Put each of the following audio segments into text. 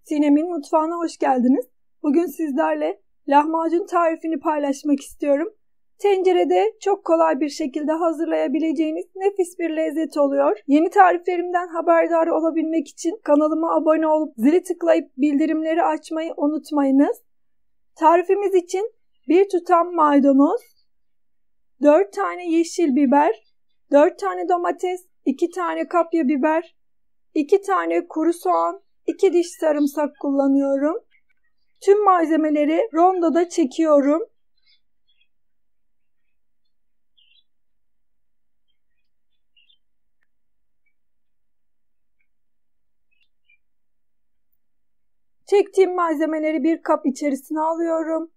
Sinem'in mutfağına hoş geldiniz. Bugün sizlerle lahmacun tarifini paylaşmak istiyorum. Tencerede çok kolay bir şekilde hazırlayabileceğiniz nefis bir lezzet oluyor. Yeni tariflerimden haberdar olabilmek için kanalıma abone olup zili tıklayıp bildirimleri açmayı unutmayınız. Tarifimiz için 1 tutam maydanoz, 4 tane yeşil biber, 4 tane domates, 2 tane kapya biber, 2 tane kuru soğan, 2 diş sarımsak kullanıyorum. Tüm malzemeleri rondoda çekiyorum. Çektiğim malzemeleri bir kap içerisine alıyorum.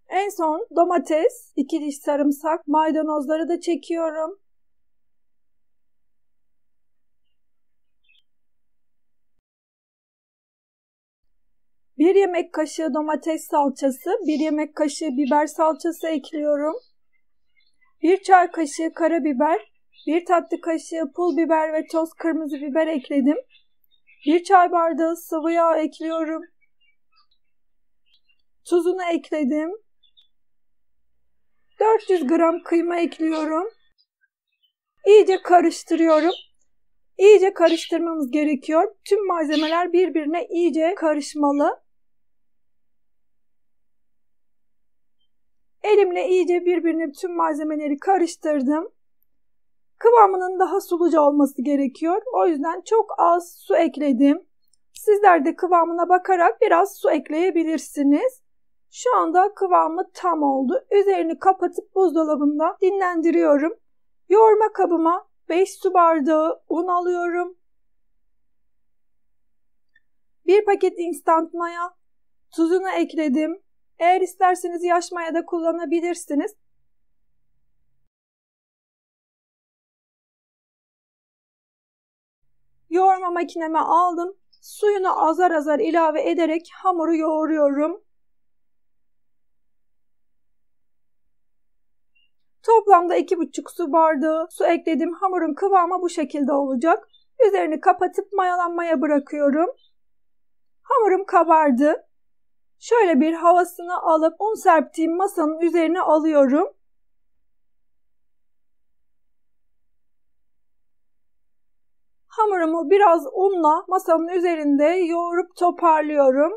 En son domates, 2 diş sarımsak, maydanozları da çekiyorum. Bir yemek kaşığı domates salçası, 1 yemek kaşığı biber salçası ekliyorum. 1 çay kaşığı karabiber, 1 tatlı kaşığı pul biber ve toz kırmızı biber ekledim. 1 çay bardağı sıvı yağ ekliyorum. Tuzunu ekledim. 400 gram kıyma ekliyorum. İyice karıştırıyorum. İyice karıştırmamız gerekiyor. Tüm malzemeler birbirine iyice karışmalı. Elimle iyice birbirine tüm malzemeleri karıştırdım. Kıvamının daha suluca olması gerekiyor. O yüzden çok az su ekledim. Sizler de kıvamına bakarak biraz su ekleyebilirsiniz. Şu anda kıvamı tam oldu. Üzerini kapatıp buzdolabında dinlendiriyorum. Yoğurma kabıma 5 su bardağı un alıyorum. 1 paket instant maya, tuzunu ekledim. Eğer isterseniz yaş maya da kullanabilirsiniz. Yoğurma makineme aldım. Suyunu azar azar ilave ederek hamuru yoğuruyorum. Toplamda 2,5 su bardağı su ekledim. Hamurun kıvamı bu şekilde olacak. Üzerini kapatıp mayalanmaya bırakıyorum. Hamurum kabardı. Şöyle bir havasını alıp un serptiğim masanın üzerine alıyorum. Hamurumu biraz unla masanın üzerinde yoğurup toparlıyorum.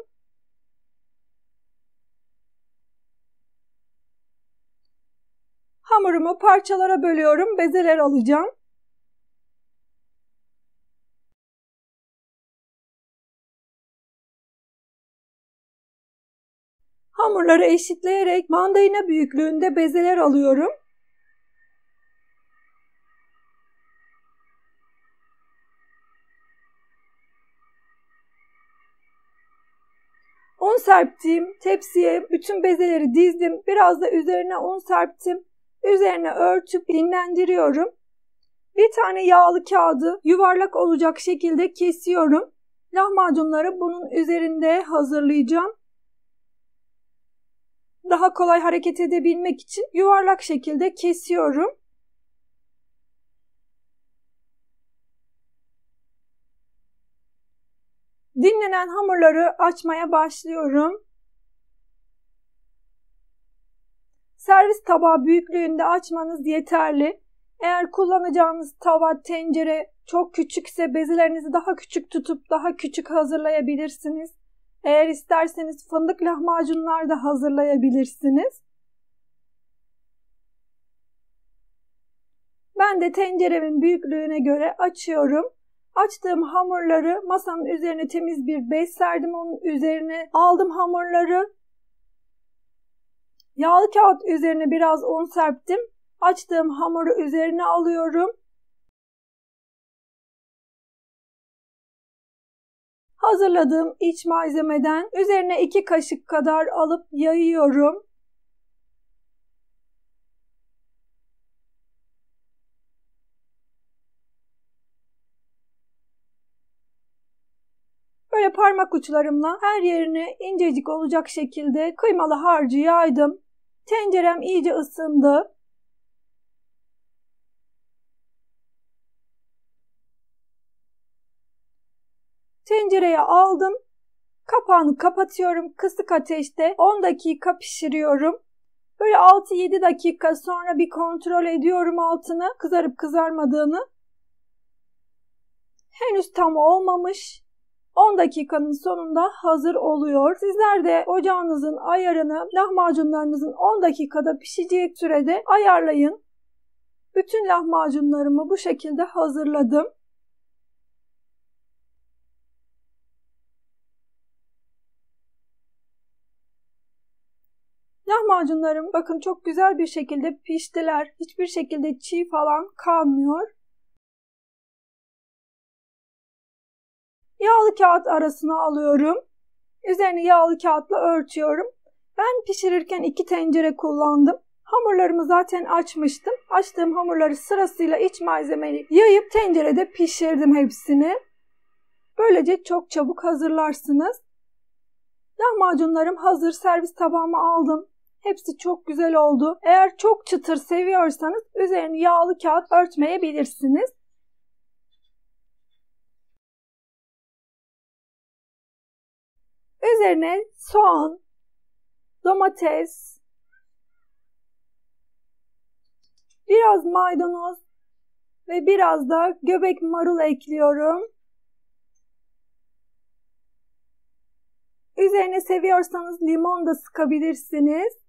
Hamurumu parçalara bölüyorum. Bezeler alacağım. Hamurları eşitleyerek mandalina büyüklüğünde bezeler alıyorum. Un serptiğim tepsiye bütün bezeleri dizdim. Biraz da üzerine un serptim. Üzerine örtüp dinlendiriyorum. Bir tane yağlı kağıdı yuvarlak olacak şekilde kesiyorum. Lahmacunları bunun üzerinde hazırlayacağım. Daha kolay hareket edebilmek için yuvarlak şekilde kesiyorum. Dinlenen hamurları açmaya başlıyorum. Servis tabağı büyüklüğünde açmanız yeterli. Eğer kullanacağınız tava, tencere çok küçükse bezelerinizi daha küçük tutup daha küçük hazırlayabilirsiniz. Eğer isterseniz fındık lahmacunlar da hazırlayabilirsiniz. Ben de tenceremin büyüklüğüne göre açıyorum. Açtığım hamurları masanın üzerine temiz bir bez serdim. Onun üzerine aldım hamurları. Yağlı kağıt üzerine biraz un serptim. Açtığım hamuru üzerine alıyorum. hazırladığım iç malzemeden üzerine 2 kaşık kadar alıp yayıyorum. Böyle parmak uçlarımla her yerine incecik olacak şekilde kıymalı harcı yaydım. Tencerem iyice ısındı. Tencereye aldım. Kapağını kapatıyorum. Kısık ateşte 10 dakika pişiriyorum. Böyle 6-7 dakika sonra bir kontrol ediyorum altını, kızarıp kızarmadığını. Henüz tam olmamış. 10 dakikanın sonunda hazır oluyor. Sizler de ocağınızın ayarını lahmacunlarınızın 10 dakikada pişeceği sürede ayarlayın. Bütün lahmacunlarımı bu şekilde hazırladım. Lahmacunlarım bakın çok güzel bir şekilde piştiler. Hiçbir şekilde çiğ falan kalmıyor. Yağlı kağıt arasına alıyorum. Üzerini yağlı kağıtla örtüyorum. Ben pişirirken 2 tencere kullandım. Hamurlarımı zaten açmıştım. Açtığım hamurları sırasıyla iç malzemeyi yayıp tencerede pişirdim hepsini. Böylece çok çabuk hazırlarsınız. Lahmacunlarım hazır. Servis tabağıma aldım. Hepsi çok güzel oldu. Eğer çok çıtır seviyorsanız üzerini yağlı kağıt örtmeyebilirsiniz. Üzerine soğan, domates, biraz maydanoz ve biraz da göbek marul ekliyorum. Üzerine seviyorsanız limon da sıkabilirsiniz.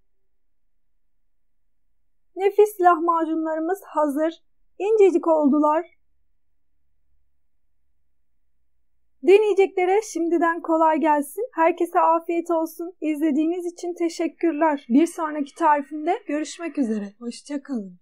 Nefis lahmacunlarımız hazır. İncecik oldular. Deneyeceklere şimdiden kolay gelsin. Herkese afiyet olsun. İzlediğiniz için teşekkürler. Bir sonraki tarifimde görüşmek üzere. Hoşça kalın.